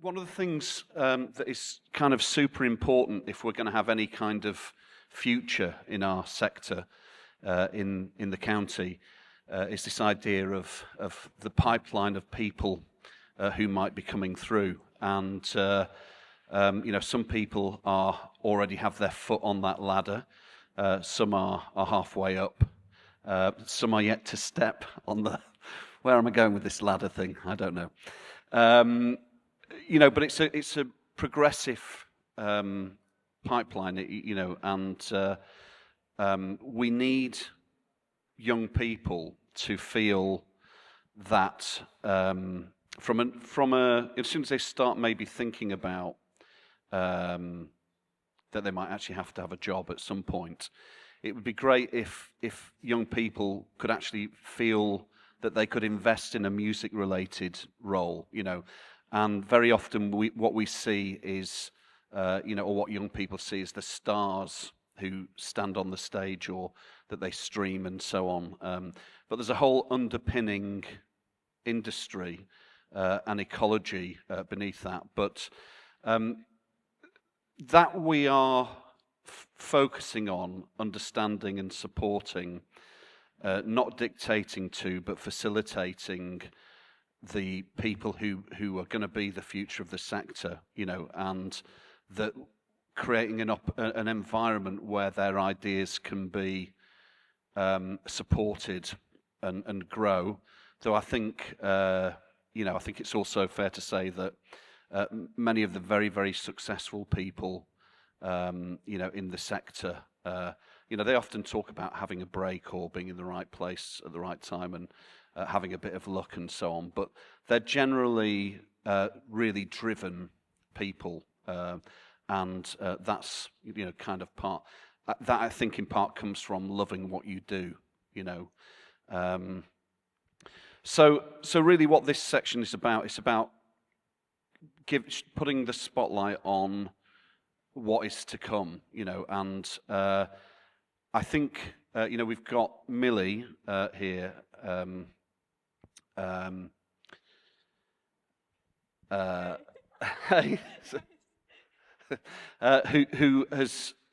One of the things that is kind of super important if we're going to have any kind of future in our sector in the county is this idea of the pipeline of people who might be coming through. And some people already have their foot on that ladder. Some are halfway up. Some are yet to step on the... Where am I going with this ladder thing? I don't know. But it's a progressive pipeline, and we need young people to feel that as soon as they start maybe thinking about that they might actually have to have a job at some point, it would be great if young people could actually feel that they could invest in a music-related role, And very often what we see is, or what young people see is the stars who stand on the stage or that they stream and so on. But there's a whole underpinning industry and ecology beneath that. But that we are focusing on understanding and supporting, not dictating to, but facilitating the people who are going to be the future of the sector, and that creating an environment where their ideas can be supported and grow. Though I think, I think it's also fair to say that many of the very, very successful people, in the sector, they often talk about having a break or being in the right place at the right time and having a bit of luck and so on. But they're generally really driven people, and that's kind of part that I think in part comes from loving what you do. So really, what this section is about, it's about putting the spotlight on what is to come, and I think we've got Millie here.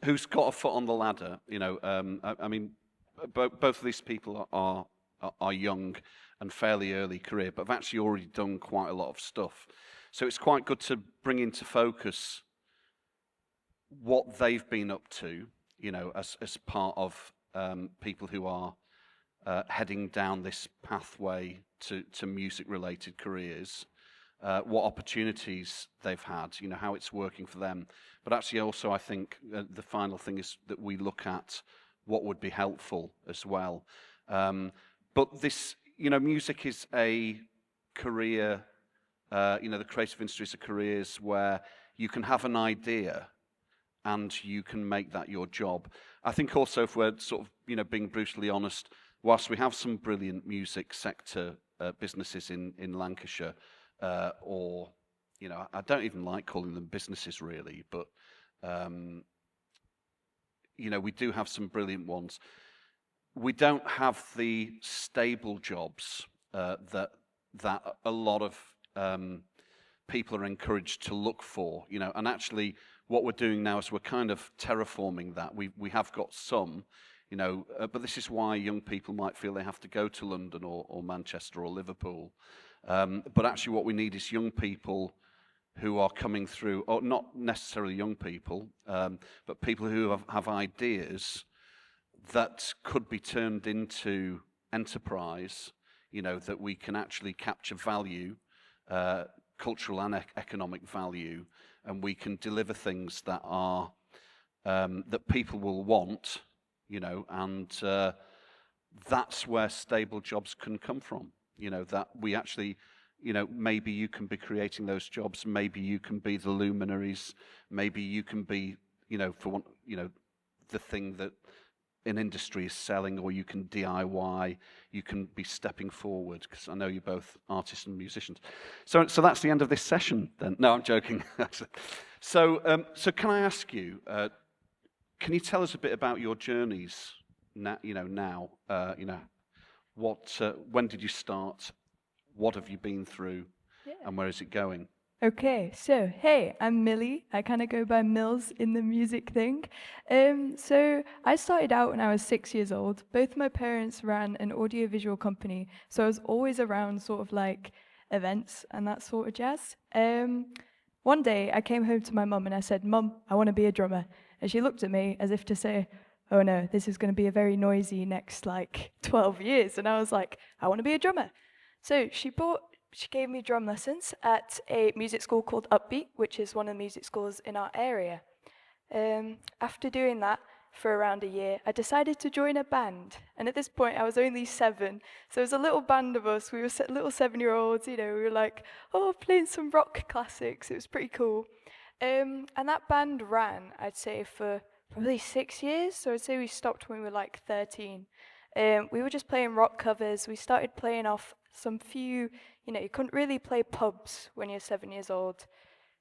Who's got a foot on the ladder? I mean, both of these people are young and fairly early career, but have actually already done quite a lot of stuff. So it's quite good to bring into focus what they've been up to, as part of people who are heading down this pathway to music-related careers, what opportunities they've had, how it's working for them. But actually also I think the final thing is that we look at what would be helpful as well. But this, music is a career, the creative industry is a careers where you can have an idea and you can make that your job. I think also, if we're sort of, being brutally honest, whilst we have some brilliant music sector businesses in Lancashire, or, I don't even like calling them businesses really, but, we do have some brilliant ones. We don't have the stable jobs that a lot of people are encouraged to look for, and actually what we're doing now is we're kind of terraforming that. We have got some, but this is why young people might feel they have to go to London or Manchester or Liverpool. But actually what we need is young people who are coming through, or not necessarily young people, but people who have ideas that could be turned into enterprise, that we can actually capture value, cultural and economic value, and we can deliver things that are that people will want, and that's where stable jobs can come from. That we actually, maybe you can be creating those jobs, maybe you can be the luminaries, maybe you can be, the thing that an industry is selling, or you can DIY, you can be stepping forward, because I know you're both artists and musicians. So that's the end of this session then. No, I'm joking. So can I ask you, can you tell us a bit about your journeys now, when did you start? What have you been through? Yeah. And where is it going? Okay, so hey, I'm Millie. I kind of go by Mills in the music thing. So I started out when I was 6 years old. Both my parents ran an audiovisual company, so I was always around sort of like events and that sort of jazz. One day I came home to my mum and I said, "Mum, I want to be a drummer." And she looked at me as if to say, "Oh no, this is going to be a very noisy next like 12 years." And I was like, "I want to be a drummer." So she gave me drum lessons at a music school called Upbeat, which is one of the music schools in our area. After doing that for around a year, I decided to join a band. And at this point, I was only 7. So it was a little band of us. We were little 7-year-olds, we were like, oh, playing some rock classics. It was pretty cool. And that band ran, I'd say, for probably 6 years. So I'd say we stopped when we were like 13. We were just playing rock covers. We started playing off some few, you couldn't really play pubs when you're 7 years old.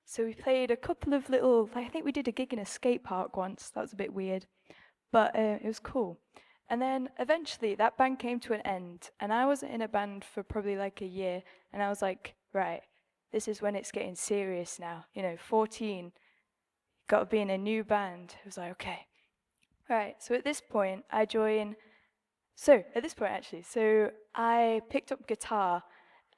So we played a couple of little, I think we did a gig in a skate park once. That was a bit weird, but it was cool. And then eventually that band came to an end, and I wasn't in a band for probably like a year, and I was like, right, this is when it's getting serious now. 14, got to be in a new band. I was like, okay. Right, so at this point, I picked up guitar,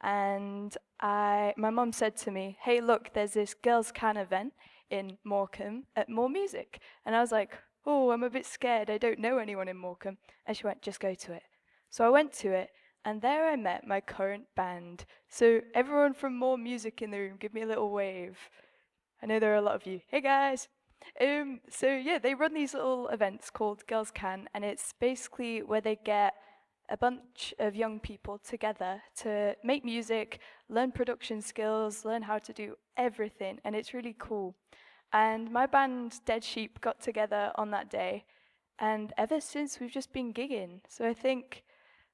and my mum said to me, "Hey, look, there's this girls' can event in Morecambe at More Music." And I was like, "Oh, I'm a bit scared. I don't know anyone in Morecambe." And she went, "Just go to it." So I went to it, and there I met my current band. So everyone from More Music in the room, give me a little wave. I know there are a lot of you. Hey, guys. So yeah, they run these little events called Girls Can, and it's basically where they get a bunch of young people together to make music, learn production skills, learn how to do everything, and it's really cool. And my band, Dead Sheep, got together on that day, and ever since we've just been gigging. So I think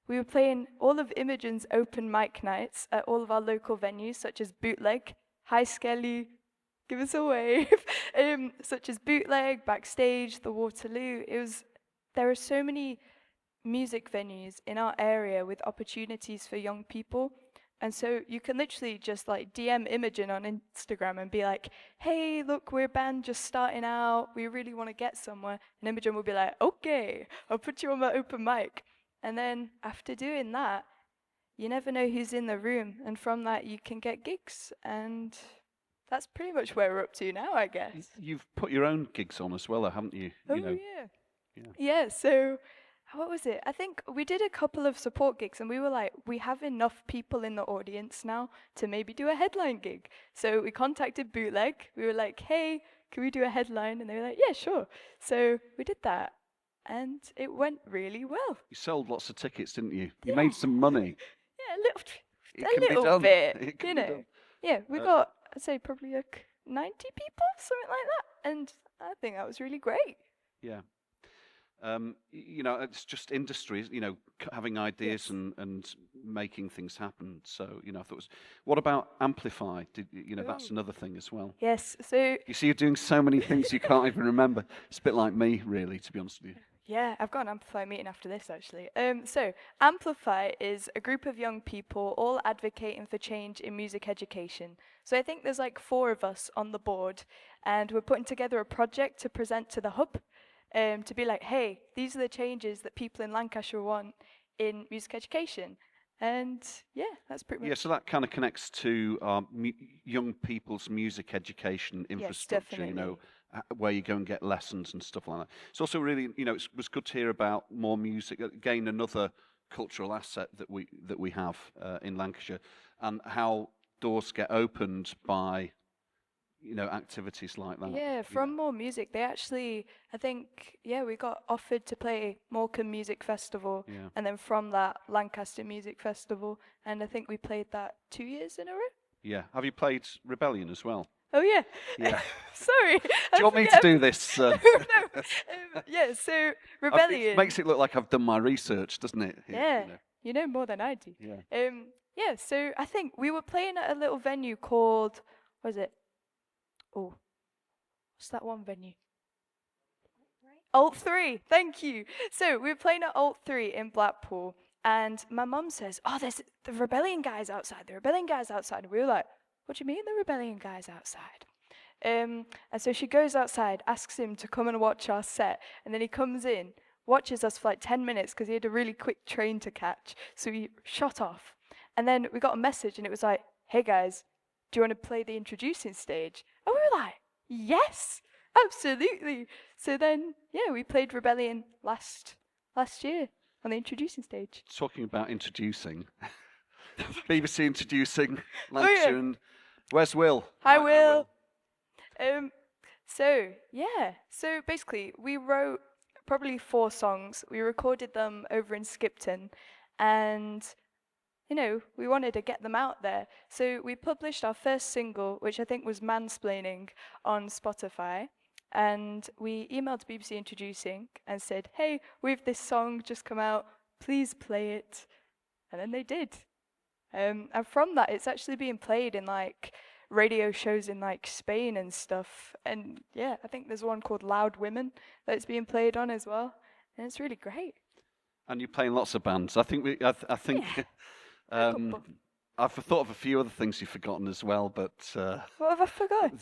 we were playing all of Imogen's open mic nights at all of our local venues, such as Bootleg, Hi Skelly, give us a wave, such as Bootleg, Backstage, the Waterloo. There are so many music venues in our area with opportunities for young people. And so you can literally just like DM Imogen on Instagram and be like, "Hey, look, we're a band just starting out. We really want to get somewhere." And Imogen will be like, "Okay, I'll put you on my open mic." And then after doing that, you never know who's in the room. And from that, you can get gigs. And that's pretty much where we're up to now, I guess. You've put your own gigs on as well, haven't you? Oh, yeah. Yeah, so what was it? I think we did a couple of support gigs, and we were like, we have enough people in the audience now to maybe do a headline gig. So we contacted Bootleg. We were like, "Hey, can we do a headline?" And they were like, "Yeah, sure." So we did that, and it went really well. You sold lots of tickets, didn't you? You Yeah. made some money. Yeah, a It can be little done. bit, It can be done. Yeah, we got, I'd say, probably like 90 people, something like that, and I think that was really great. Yeah. It's just industry, having ideas Yes. and making things happen. So, I thought what about Amplify? That's another thing as well. Yes, so You see, you're doing so many things you can't even remember. It's a bit like me, really, to be honest with you. yeah, I've got an Amplify meeting after this, actually. So Amplify is a group of young people all advocating for change in music education. So I think there's like 4 of us on the board, and we're putting together a project to present to the hub, to be like, hey, these are the changes that people in Lancashire want in music education. And yeah, that's pretty much. Yeah, so that kind of connects to young people's music education infrastructure, definitely. Where you go and get lessons and stuff like that. It's also really, it was good to hear about More Music, again, another cultural asset that we have in Lancashire, and how doors get opened by activities like that. Yeah, from More Music, they actually, I think, we got offered to play Morecambe Music Festival, Yeah. and then from that, Lancaster Music Festival, and I think we played that 2 years in a row. Yeah. Have you played Rebellion as well? Oh, yeah. Yeah. Sorry. Do you want me to do this? No. Yeah, so Rebellion. It makes it look like I've done my research, doesn't it? Yeah, you know more than I do. Yeah. Yeah, so I think we were playing at a little venue called, what was it? Oh, what's that one venue? Alt 3, thank you. So we were playing at Alt 3 in Blackpool, and my mum says, "Oh, there's the Rebellion guys outside, the Rebellion guys outside." And we were like, what do you mean the rebellion guy's outside? And so she goes outside, asks him to come and watch our set, and then he comes in, watches us for like 10 minutes because he had a really quick train to catch, so he shot off. And then we got a message, and it was like, hey guys, do you want to play the introducing stage? And we were like, yes, absolutely. So then, yeah, we played Rebellion last year on the introducing stage. Talking about introducing, BBC introducing Oh, Lancashire. yeah. And where's Will? Hi, Will. So basically, we wrote probably 4 songs. We recorded them over in Skipton, and we wanted to get them out there. So we published our first single, which I think was Mansplaining, on Spotify. And we emailed BBC Introducing and said, hey, we've this song just come out, please play it. And then they did. And from that, it's actually being played in like radio shows in like Spain and stuff. And yeah, I think there's one called Loud Women that it's being played on as well. And it's really great. And you're playing lots of bands. I think I think Yeah. I've thought of a few other things you've forgotten as well, but What have I forgot?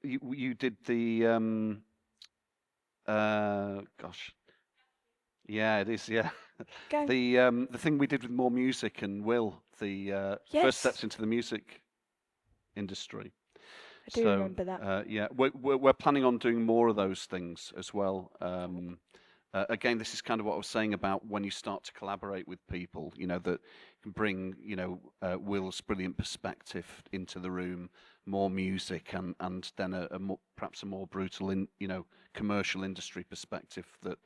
you did the gosh, yeah, it is, yeah. Gang. The thing we did with More Music and Will, the Yes. first steps into the music industry. I do remember that. Yeah, we're planning on doing more of those things as well. Again, this is kind of what I was saying about when you start to collaborate with people, that can bring, Will's brilliant perspective into the room, more music, and then perhaps a more brutal, commercial industry perspective that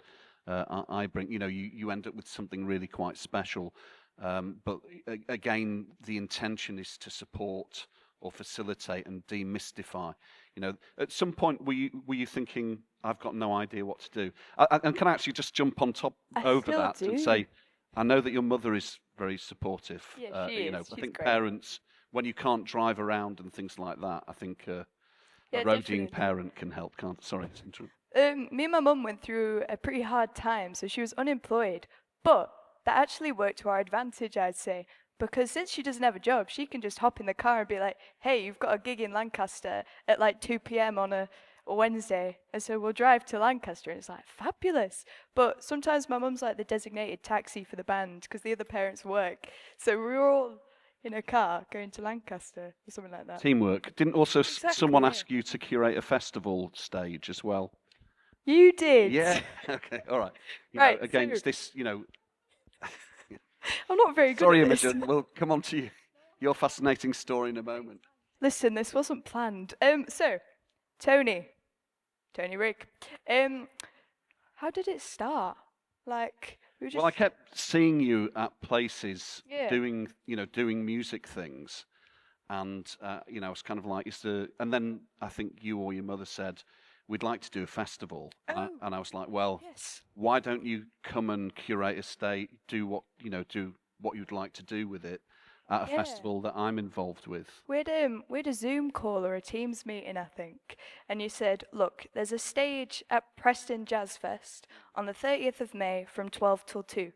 I bring. You end up with something really quite special. But again, the intention is to support or facilitate and demystify. At some point, were you thinking, I've got no idea what to do? And can I actually just jump on top over that and say, I know that your mother is very supportive. Yeah, she is. I She's think great. parents, when you can't drive around and things like that, I think a Yeah, roadieing definitely. parent can help. Sorry. to interrupt. Me and my mum went through a pretty hard time, so she was unemployed. But that actually worked to our advantage, I'd say, because since she doesn't have a job, she can just hop in the car and be like, hey, you've got a gig in Lancaster at like 2 p.m. on a Wednesday, and so we'll drive to Lancaster, and it's like, fabulous. But sometimes my mum's like the designated taxi for the band because the other parents work. So we were all in a car going to Lancaster or something like that. Teamwork. Didn't also Exactly, someone yeah. ask you to curate a festival stage as well? You did. Yeah. Okay. All right. Right, Again, so- it's this. I'm not very good Sorry, at this. Imogen. We'll come on to your fascinating story in a moment. Listen, this wasn't planned. So, Tony Rick, how did it start? Like, we were just... Well, I kept seeing you at places Yeah. doing music things, and I was kind of like, and then I think you or your mother said, we'd like to do a festival, Oh. and I was like, well, Yes. why don't you come and curate a stage, do what you'd like to do with it at a Yeah. festival that I'm involved with. We had a Zoom call or a Teams meeting, I think, and you said, look, there's a stage at Preston Jazz Fest on the 30th of May from 12 till 2.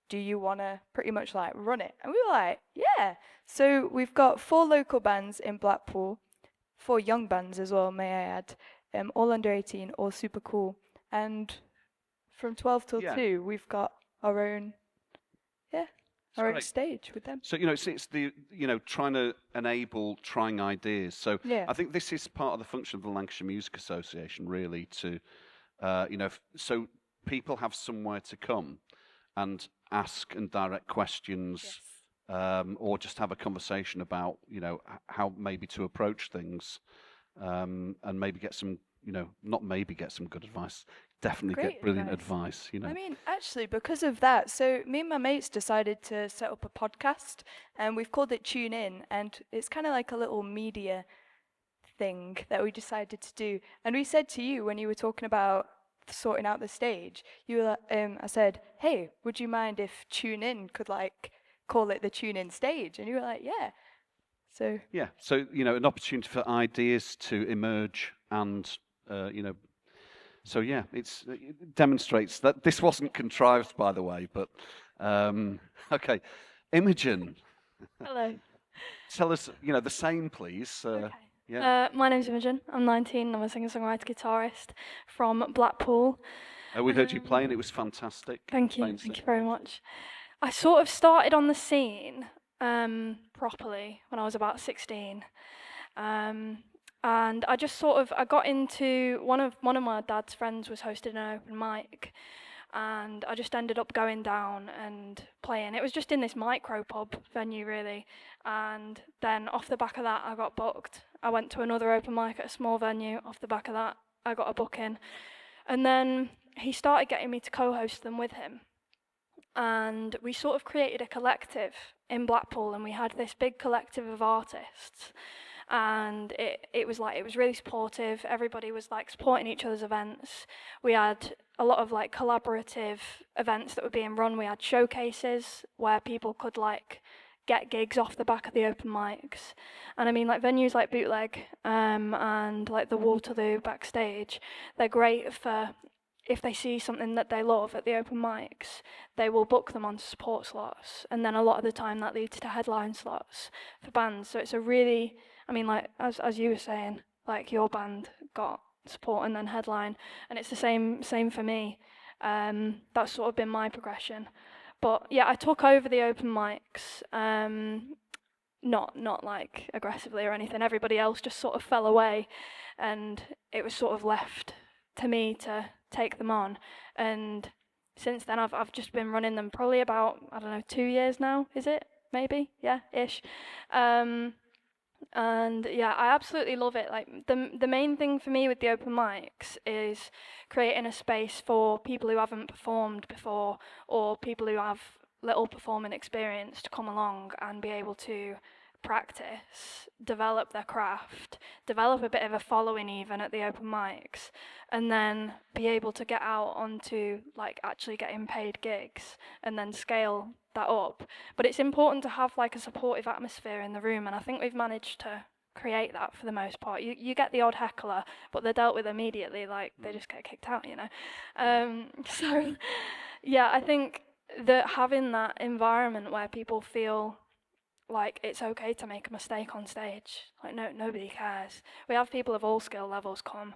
Do you want to pretty much like run it? And we were like, yeah. So we've got 4 local bands in Blackpool, 4 young bands as well, may I add, all under 18, all super cool. And from 12 till Yeah. 2, we've got our own, our own great. stage with them. So it's the trying ideas. So Yeah. I think this is part of the function of the Lancashire Music Association, really, to so people have somewhere to come and ask and direct questions, or just have a conversation about how maybe to approach things, and maybe get some not maybe get some good advice. Definitely Great get brilliant advice. advice. I mean, actually, because of that, so me and my mates decided to set up a podcast, and we've called it Tune In, and it's kind of like a little media thing that we decided to do. And we said to you when you were talking about sorting out the stage, you were like, I said, hey, would you mind if Tune In could like call it the Tune In stage? And you were like, yeah. So Yeah, so an opportunity for ideas to emerge, and so yeah, it demonstrates that this wasn't contrived, by the way. But okay, Imogen. hello. tell us, the same, please. Okay. Yeah. My name's Imogen. I'm 19. I'm a singer-songwriter guitarist from Blackpool. We heard you playing. It was fantastic. Thank you. Playing Thank you singer. very much. I sort of started on the scene properly when I was about 16. And I just I got into one of my dad's friends was hosting an open mic, and I just ended up going down and playing. It was just in this micro pub venue, really, and then off the back of that, I got booked. I went to another open mic at a small venue. Off the back of that, I got a booking, and then he started getting me to co-host them with him, and we sort of created a collective in Blackpool, and we had this big collective of artists. And it was really supportive. Everybody was like supporting each other's events. We had a lot of like collaborative events that were being run. We had showcases where people could like get gigs off the back of the open mics. And I mean, like venues like Bootleg and like the Waterloo backstage, they're great for if they see something that they love at the open mics, they will book them onto support slots. And then a lot of the time that leads to headline slots for bands. So it's a really, I mean, like, as you were saying, like, your band got support and then headline, and it's the same for me. That's sort of been my progression. But, yeah, I took over the open mics, not like, aggressively or anything. Everybody else just sort of fell away, and it was sort of left to me to take them on. And since then, I've just been running them probably about, 2 years now, is it? Maybe? Yeah, ish. And yeah, I absolutely love it. Like the main thing for me with the open mics is creating a space for people who haven't performed before or people who have little performing experience to come along and be able to practice, develop their craft, develop a bit of a following even at the open mics, and then be able to get out onto like actually getting paid gigs and then scale that up. But it's important to have like a supportive atmosphere in the room, and I think we've managed to create that for the most part. You get the odd heckler, but they're dealt with immediately, like they just get kicked out, So yeah, I think that having that environment where people feel like it's okay to make a mistake on stage, like nobody cares. We have people of all skill levels come,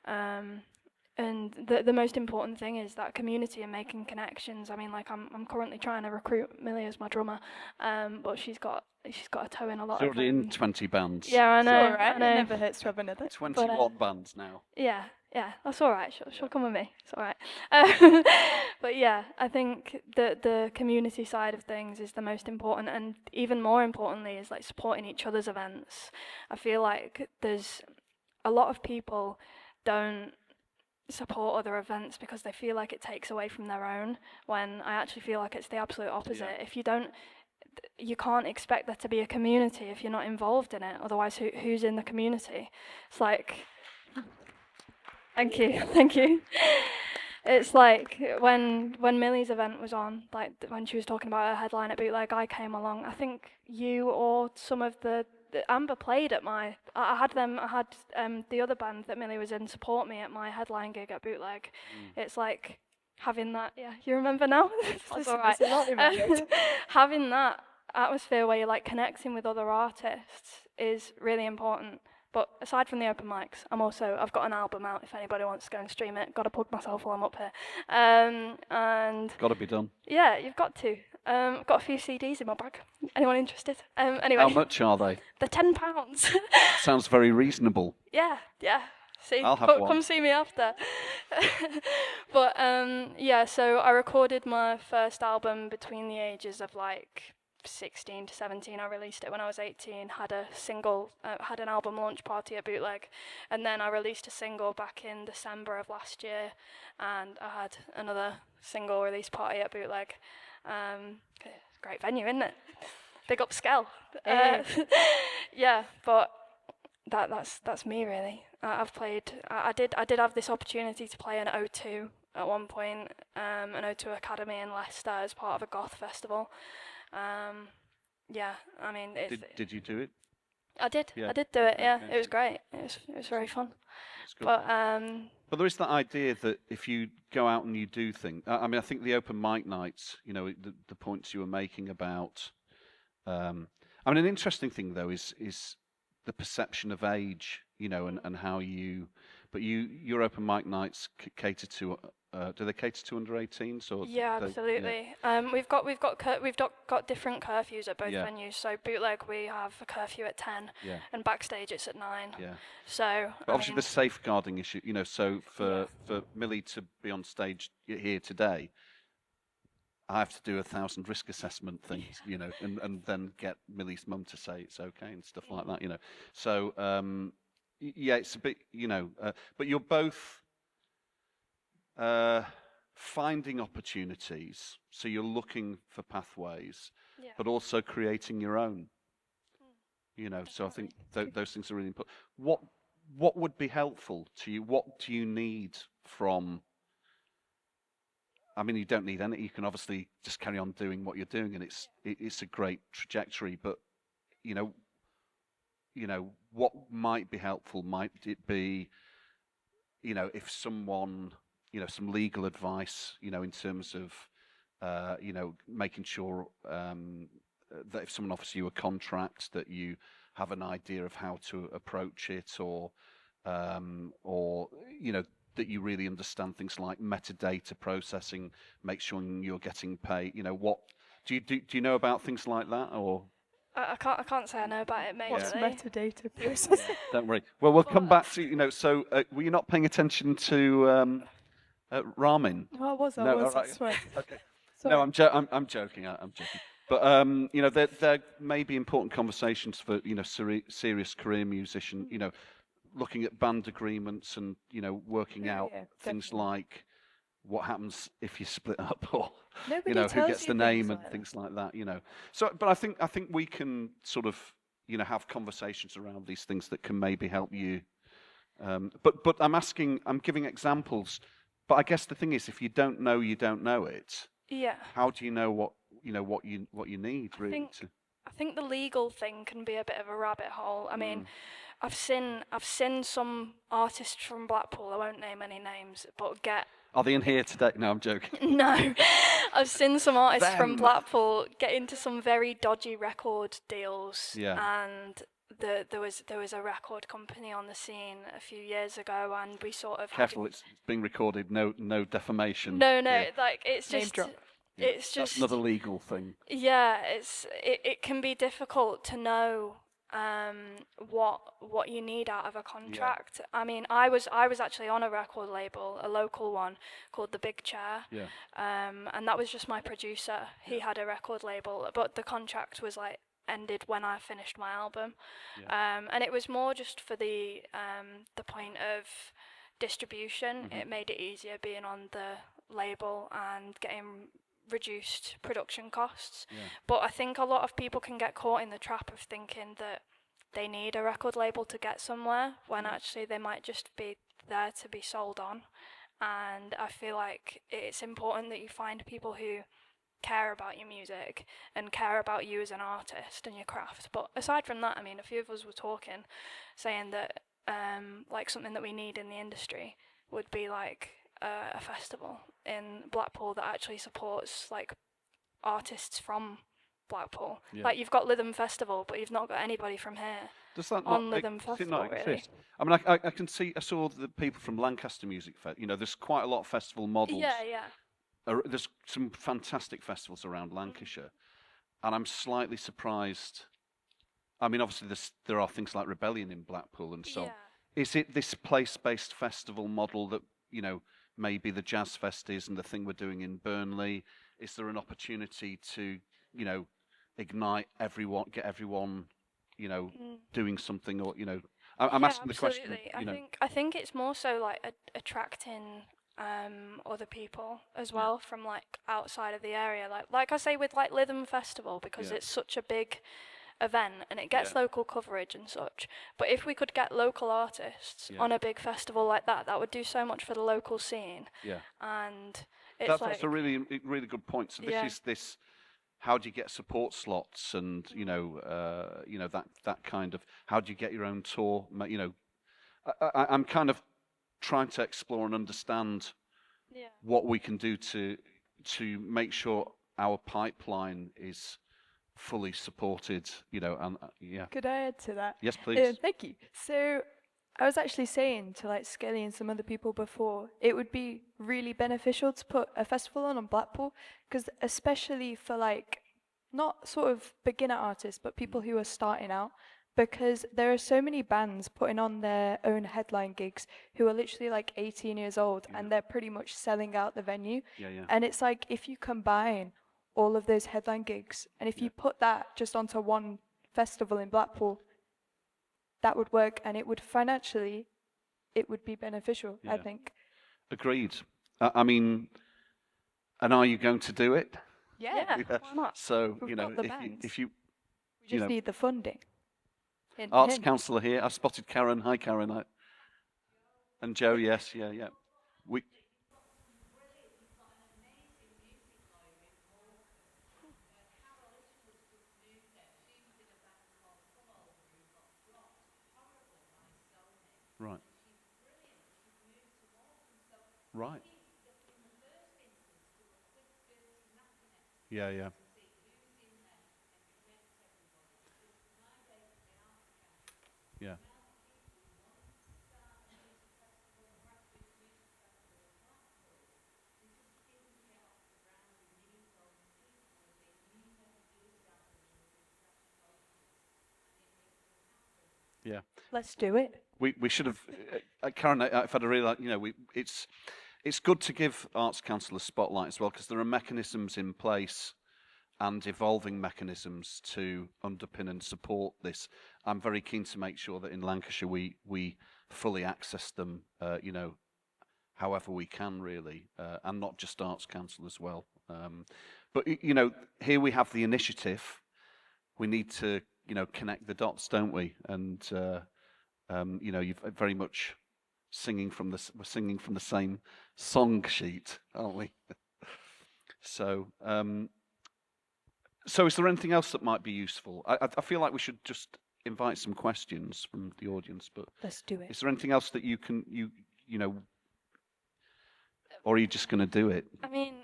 and the most important thing is that community and making connections. I mean, like I'm currently trying to recruit Millie as my drummer, but she's got a toe in a lot. She's of already in 20 bands. Yeah, I know. It's all right. I know. It never hurts to have another. 21 bands now. Yeah, that's all right. She'll come with me. It's all right. But yeah, I think the community side of things is the most important, and even more importantly is like supporting each other's events. I feel like there's a lot of people don't support other events because they feel like it takes away from their own, when I actually feel like it's the absolute opposite. Yeah. If you can't expect there to be a community if you're not involved in it. Otherwise, who's in the community? It's like, thank you. It's like when Millie's event was on, like when she was talking about her headline at Bootleg, I came along. I think you or some of the Amber played at my. I had the other band that Millie was in support me at my headline gig at Bootleg. It's like having that. Yeah, you remember now? That's all right. Having that atmosphere where you're like connecting with other artists is really important. But aside from the open mics, I've got an album out if anybody wants to go and stream it. Got to plug myself while I'm up here. And Got to be done. yeah, you've got to. I've got a few CDs in my bag. Anyone interested? Anyway. How much are they? They're £10. Sounds very reasonable. Yeah. See, I'll have one. come see me after. But yeah, so I recorded my first album between the ages of like 16 to 17. I released it when I was 18, had an album launch party at Bootleg, and then I released a single back in December of last year, and I had another single release party at Bootleg. Great venue, isn't it? Big up Skell. Yeah, but that's me really. I've played. I did have this opportunity to play an O2 at one point, an O2 Academy in Leicester as part of a goth festival. Yeah, I mean, Did you do it? I did. Yeah. I did do it. Yeah, Okay. it was great. It was very fun. It's good. But there is that idea that if you go out and you do things, I mean, I think the open mic nights, the points you were making about, I mean, an interesting thing though is the perception of age, you know, and how you. But your open mic nights cater to. Do they cater to under 18s or? Yeah, they, absolutely. We've got different curfews at both venues. So bootleg, we have a curfew at 10, Yeah. and backstage it's at 9. Yeah. So But obviously the safeguarding issue, you know. So for Millie to be on stage here today, I have to do 1,000 risk assessment things, you know, and then get Millie's mum to say it's okay and stuff like that, you know. So yeah, it's a bit, you know, but you're both finding opportunities. So you're looking for pathways, but also creating your own, you know. So I think those things are really important. What would be helpful to you? What do you need from? I mean, you don't need any. You can obviously just carry on doing what you're doing, and it's a great trajectory. But you know, what might be helpful? Might it be, you know, if someone, you know, some legal advice, you know, in terms of, you know, making sure that if someone offers you a contract, that you have an idea of how to approach it, or you know, that you really understand things like metadata processing, make sure you're getting paid. You know, what do you know about things like that, or? I can't say I know about it, mate. What's metadata processing? Don't worry. Well, we'll come back to, you know. So, were you not paying attention to ramen? No, I was. No, I right. swear. Okay. Sorry. No, I'm joking. I'm joking. But you know, there may be important conversations for, you know, serious career musician. You know, looking at band agreements and, you know, working out things definitely. like what happens if you split up, or Nobody you know, who tells gets you the name things and like that. things like that. You know, so but I think we can sort of, you know, have conversations around these things that can maybe help you. But I'm giving examples. But I guess the thing is, if you don't know, you don't know it. Yeah. How do you know what you need really? I think the legal thing can be a bit of a rabbit hole. I mean, I've seen some artists from Blackpool, I won't name any names, but get. Are they in here today? No, I'm joking. No, I've seen some artists from Blackpool get into some very dodgy record deals. Yeah. And there was a record company on the scene a few years ago, and we sort of. Careful, it's being recorded. No defamation. No, Yeah. like it's Name just. drop. It's That's just another legal thing. Yeah, it can be difficult to know what you need out of a contract. Yeah. I mean, I was actually on a record label, a local one called The Big Chair. Yeah. And that was just my producer. He had a record label, but the contract was like ended when I finished my album. Yeah. And it was more just for the point of distribution. It made it easier being on the label and getting reduced production costs. Yeah. But I think a lot of people can get caught in the trap of thinking that they need a record label to get somewhere, when actually they might just be there to be sold on. And I feel like it's important that you find people who care about your music and care about you as an artist and your craft. But aside from that, I mean, a few of us were talking, saying that like something that we need in the industry would be like a festival in Blackpool that actually supports like artists from Blackpool. Yeah. Like you've got Lytham Festival, but you've not got anybody from here. Does that on Lytham Festival, really? I mean, I can see. I saw the people from Lancaster Music Fest. You know, there's quite a lot of festival models. Yeah. There's some fantastic festivals around Lancashire, and I'm slightly surprised. I mean, obviously there are things like Rebellion in Blackpool and so on. Is it this place-based festival model that, you know, maybe the Jazz Fest is, and the thing we're doing in Burnley? Is there an opportunity to, you know, ignite everyone, get everyone, you know, doing something, or, you know, I'm asking the question. I think it's more so like attracting other people as well from like outside of the area. Like I say with like Lytham Festival, because it's such a big event and it gets local coverage and such. But if we could get local artists on a big festival like that, that would do so much for the local scene. Yeah. And that's a really good point. So this how do you get support slots, and you know that kind of, how do you get your own tour? You know, I'm kind of trying to explore and understand what we can do to make sure our pipeline is fully supported, and yeah. Could I add to that? Yes, please. Thank you. So I was actually saying to like Skelly and some other people before, it would be really beneficial to put a festival on Blackpool, because especially for like not sort of beginner artists, but people who are starting out, because there are so many bands putting on their own headline gigs who are literally like 18 years old and they're pretty much selling out the venue. Yeah. And it's like if you combine all of those headline gigs and if you put that just onto one festival in Blackpool, that would work, and it would financially, it would be beneficial, I think. Agreed. I mean, and are you going to do it? Yeah, why not? So, We've got the bands. if you We just need the funding. Hint, Arts hint. councillor here, I've spotted Karen. Hi, Karen. And Joe, yes, yeah. We, right. Right. Yeah. Yeah. Yeah. Let's do it. We should have, Karen. If I'd realised, it's good to give Arts Council a spotlight as well, because there are mechanisms in place and evolving mechanisms to underpin and support this. I'm very keen to make sure that in Lancashire we fully access them, however we can really, and not just Arts Council as well. But here we have the initiative. We need to connect the dots, don't we? And you've very much we're singing from the same song sheet, aren't we? So is there anything else that might be useful? I feel like we should just invite some questions from the audience, but Let's do it. is there anything else that you or are you just going to do it? I mean,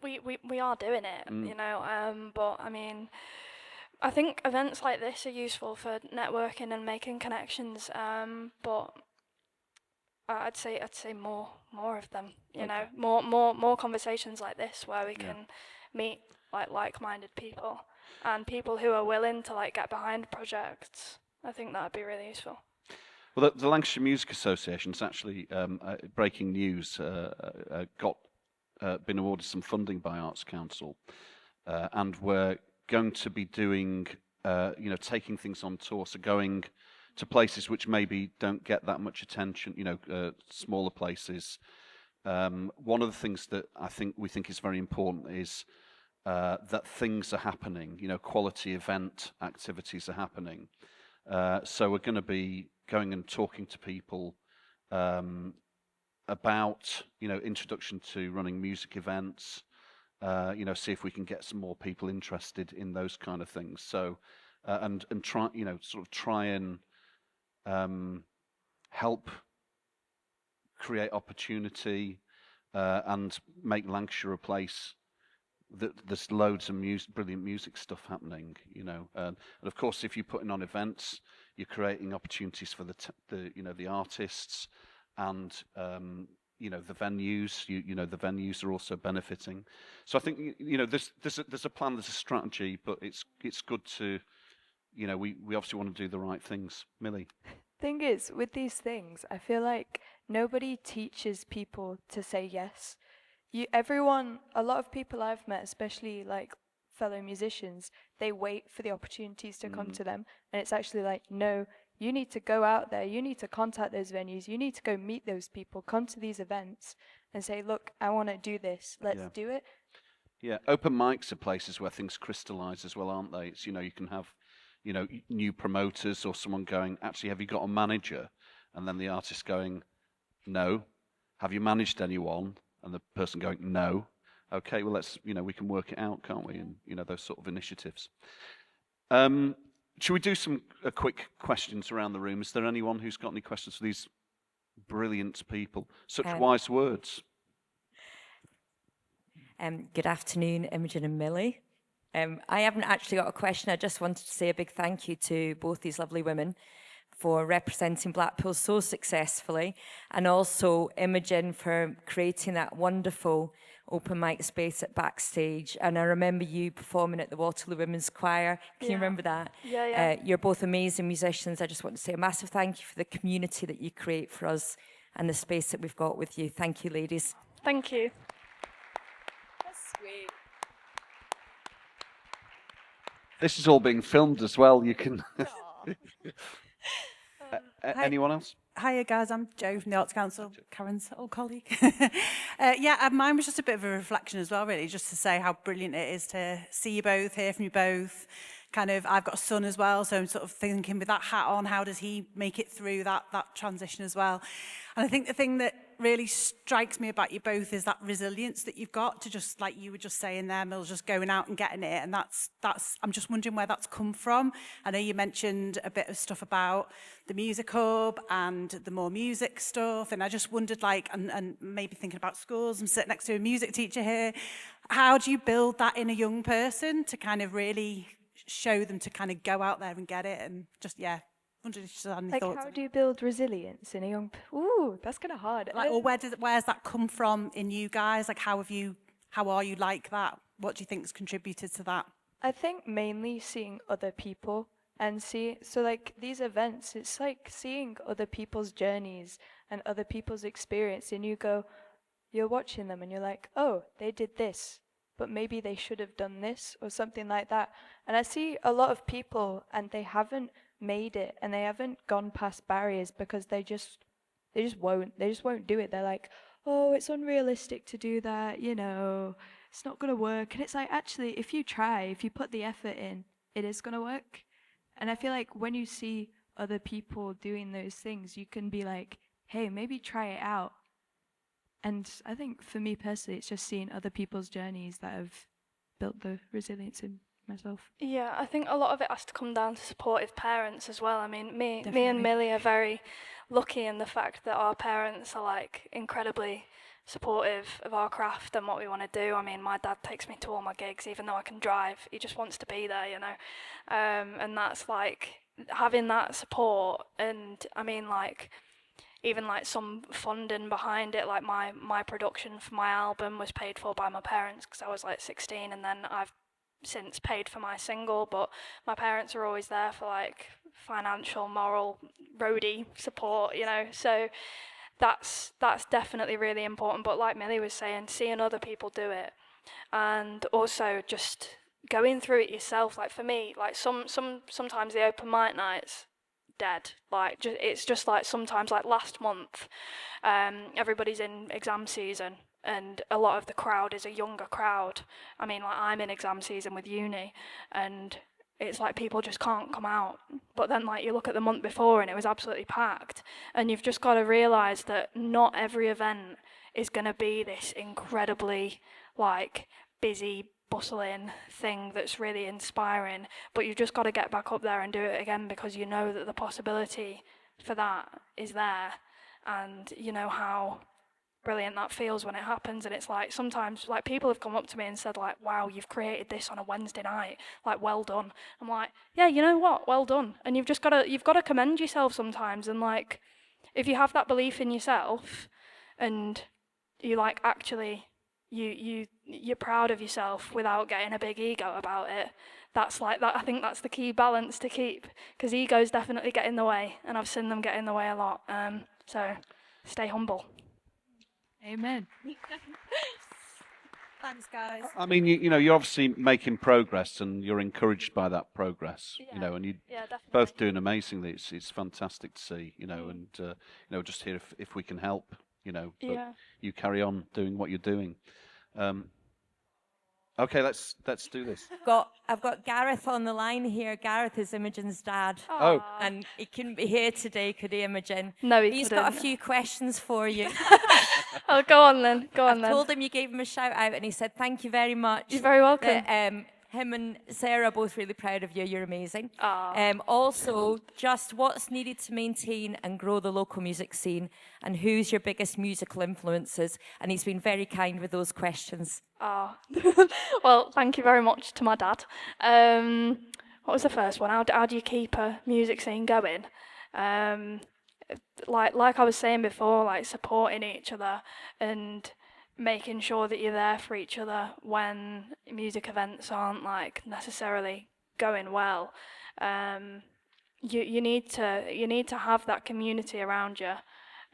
we are doing it, but I mean, I think events like this are useful for networking and making connections, but I'd say more of them, more conversations like this where we can meet like-minded people and people who are willing to like get behind projects. I think that would be really useful. Well, the Lancashire Music Association's actually, breaking news, been awarded some funding by Arts Council, and we're going to be doing, taking things on tour, so going to places which maybe don't get that much attention, smaller places. One of the things that we think is very important is that things are happening, quality event activities are happening. So we're going to be going and talking to people about, introduction to running music events, see if we can get some more people interested in those kind of things. So, and try, try and help create opportunity and make Lancashire a place that there's loads of brilliant music stuff happening, and of course, if you're putting on events, you're creating opportunities for the artists, and the venues. The venues are also benefiting. So I think there's a plan, there's a strategy, but it's good to, we obviously want to do the right things. Millie. Thing is, with these things, I feel like nobody teaches people to say yes. A lot of people I've met, especially like fellow musicians, they wait for the opportunities to come to them, and it's actually like, no, you need to go out there, you need to contact those venues, you need to go meet those people, come to these events and say, look, I want to do this, let's do it. Yeah, open mics are places where things crystallize as well, aren't they? It's, you can have, new promoters or someone going, actually, have you got a manager? And then the artist going, no. Have you managed anyone? And the person going, no. Okay, well, let's, we can work it out, can't we? And, those sort of initiatives. Should we do some quick questions around the room? Is there anyone who's got any questions for these brilliant people? Such wise words. Good afternoon, Imogen and Millie. I haven't actually got a question. I just wanted to say a big thank you to both these lovely women for representing Blackpool so successfully, and also Imogen for creating that wonderful open mic space at Backstage. And I remember you performing at the Waterloo Women's Choir. Can you remember that? Yeah. You're both amazing musicians. I just want to say a massive thank you for the community that you create for us and the space that we've got with you. Thank you, ladies. Thank you. That's sweet. This is all being filmed as well. You can. Anyone else? Hiya guys, I'm Jo from the Arts Council, Karen's old colleague. Mine was just a bit of a reflection as well, really, just to say how brilliant it is to see you both, hear from you both. I've got a son as well, so I'm sort of thinking with that hat on, how does he make it through that transition as well? And I think the thing that really strikes me about you both is that resilience that you've got to, just like you were just saying there, Mill, just going out and getting it. And that's I'm just wondering where that's come from. I know you mentioned a bit of stuff about the Music Hub and the More Music stuff. And I just wondered, and maybe thinking about schools, I'm sitting next to a music teacher here. How do you build that in a young person to kind of really show them to kind of go out there and get it? And just, wondered if you had any thoughts. How do you build resilience in a young... Ooh, that's kind of hard. Or where's that come from in you guys? How are you like that? What do you think's contributed to that? I think mainly seeing other people and these events, it's like seeing other people's journeys and other people's experience, and you're watching them and you're like, oh, they did this, but maybe they should have done this or something like that. And I see a lot of people and they haven't made it and they haven't gone past barriers because they just won't do it. They're like, oh, it's unrealistic to do that, it's not going to work. And it's like, actually, if you try, if you put the effort in, it is going to work. And I feel like when you see other people doing those things, you can be like, hey, maybe try it out. And I think for me personally, it's just seeing other people's journeys that have built the resilience in myself. Yeah, I think a lot of it has to come down to supportive parents as well. I mean, me and Millie are very lucky in the fact that our parents are incredibly supportive of our craft and what we want to do. I mean, my dad takes me to all my gigs, even though I can drive. He just wants to be there, and that's having that support. And I mean, even some funding behind it, my production for my album was paid for by my parents because I was 16, and then I've since paid for my single, but my parents are always there for financial, moral, roadie support, so that's definitely really important. But like Millie was saying, seeing other people do it, and also just going through it yourself. For me, sometimes the open mic nights dead. It's just sometimes last month, everybody's in exam season. And a lot of the crowd is a younger crowd. I mean, I'm in exam season with uni, and it's people just can't come out. But then, you look at the month before, and it was absolutely packed. And you've just got to realise that not every event is going to be this incredibly, busy, bustling thing that's really inspiring. But you've just got to get back up there and do it again, because you know that the possibility for that is there. And you know how brilliant that feels when it happens. And it's sometimes people have come up to me and said wow, you've created this on a Wednesday night, well done. I'm like, yeah, you know what, well done. And you've got to commend yourself sometimes. And if you have that belief in yourself and you actually you're proud of yourself without getting a big ego about it, that's that. I think that's the key balance to keep, because egos definitely get in the way, and I've seen them get in the way a lot. So stay humble. Amen. Thanks, guys. I mean, you're obviously making progress, and you're encouraged by that progress. Yeah. And you definitely. both doing amazingly. It's fantastic to see. And just here if we can help. But you carry on doing what you're doing. Okay, let's do this. I've got Gareth on the line here. Gareth is Imogen's dad. Oh. And he couldn't be here today, could he, Imogen? No, He's got a few questions for you. Oh, go on then. I told him you gave him a shout out, and he said thank you very much. You're very welcome. That, him and Sarah are both really proud of you. You're amazing. Aw. Also, just what's needed to maintain and grow the local music scene, and who's your biggest musical influences? And he's been very kind with those questions. Oh, well, thank you very much to my dad. What was the first one? How do you keep a music scene going? Like I was saying before, like supporting each other and making sure that you're there for each other when music events aren't like necessarily going well. You need to have that community around you.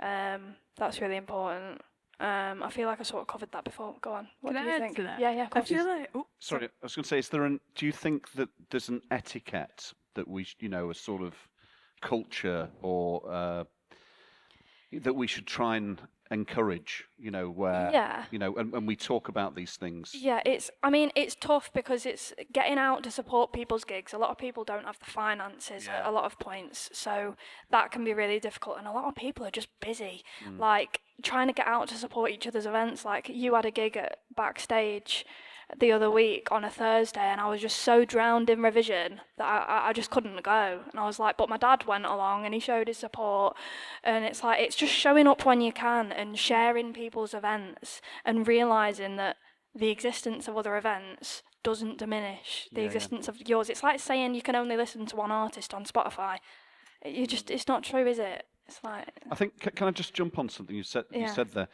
That's really important. I feel like I sort of covered that before. Go on. What Can do I you add think? to that? Yeah, of I course. feel like, Sorry, I was going to say, do you think that there's an etiquette that we, a sort of culture or that we should try and encourage, where, Yeah. and we talk about these things? Yeah, it's tough because it's getting out to support people's gigs. A lot of people don't have the finances at a lot of points, so that can be really difficult. And a lot of people are just busy, like trying to get out to support each other's events. Like you had a gig at Backstage the other week on a Thursday, and I was just so drowned in revision that I just couldn't go. And I was like, but my dad went along and he showed his support. And it's like, it's just showing up when you can and sharing people's events and realising that the existence of other events doesn't diminish the existence of yours. It's like saying you can only listen to one artist on Spotify. It's not true, is it? It's like... I think, can I just jump on something you said there?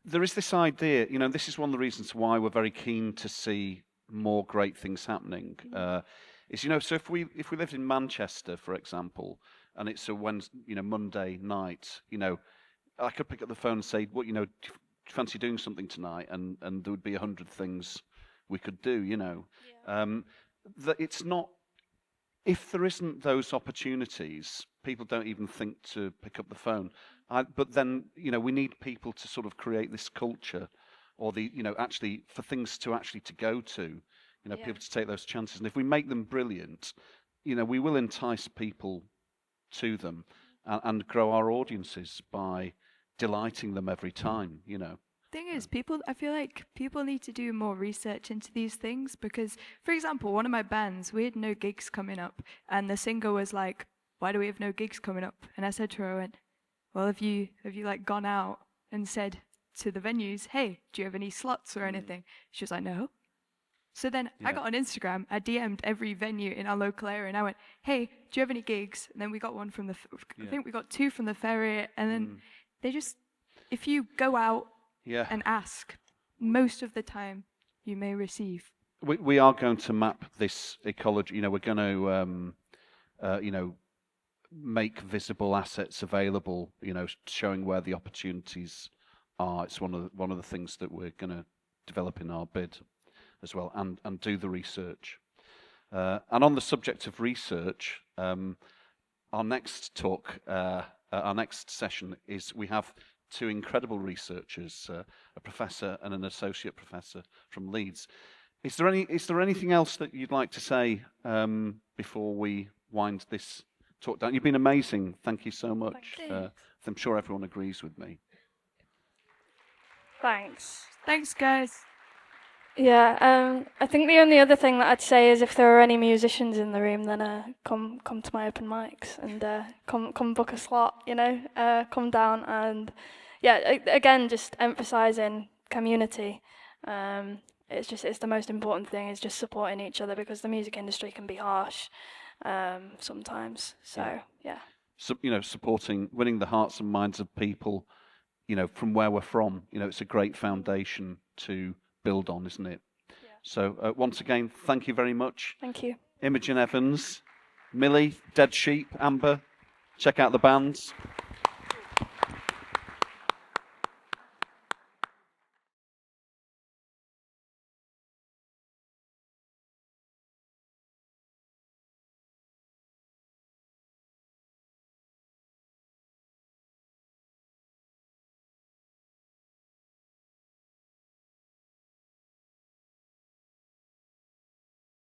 There is this idea, this is one of the reasons why we're very keen to see more great things happening. So if we lived in Manchester, for example, and it's a Wednesday, Monday night, I could pick up the phone and say, "What, do you fancy doing something tonight?" And there would be 100 things we could do. That it's not. If there isn't those opportunities, people don't even think to pick up the phone. But then, we need people to sort of create this culture, or actually for things to go to, people to take those chances. And if we make them brilliant, we will entice people to them and grow our audiences by delighting them every time. Thing is, I feel like people need to do more research into these things because, for example, one of my bands, we had no gigs coming up, and the singer was like, "Why do we have no gigs coming up?" And I said to her, I went, "Well, have you like gone out and said to the venues, hey, do you have any slots or anything?" She was like, "No." So then I got on Instagram, I DM'd every venue in our local area, and I went, "Hey, do you have any gigs?" And then we got one from I think we got 2 from the ferry, and then they just, if you go out and ask, most of the time you may receive. We are going to map this ecology. We're going to, make visible assets available. Showing where the opportunities are. It's one of the things that we're going to develop in our bid as well, and do the research. And on the subject of research, our next talk, our next session is we have 2 incredible researchers, a professor and an associate professor from Leeds. Is there anything else that you'd like to say before we wind this talk down? You've been amazing. Thank you so much. I'm sure everyone agrees with me. Thanks. Thanks, guys. Yeah, I think the only other thing that I'd say is if there are any musicians in the room, then come to my open mics and come book a slot. Come down and again, just emphasising community. It's the most important thing is just supporting each other because the music industry can be harsh sometimes. So yeah. So, supporting, winning the hearts and minds of people, from where we're from. It's a great foundation to build on, isn't it? Yeah. So once again, thank you very much. Thank you. Imogen Evans, Millie, Dead Sheep, Amber. Check out the bands.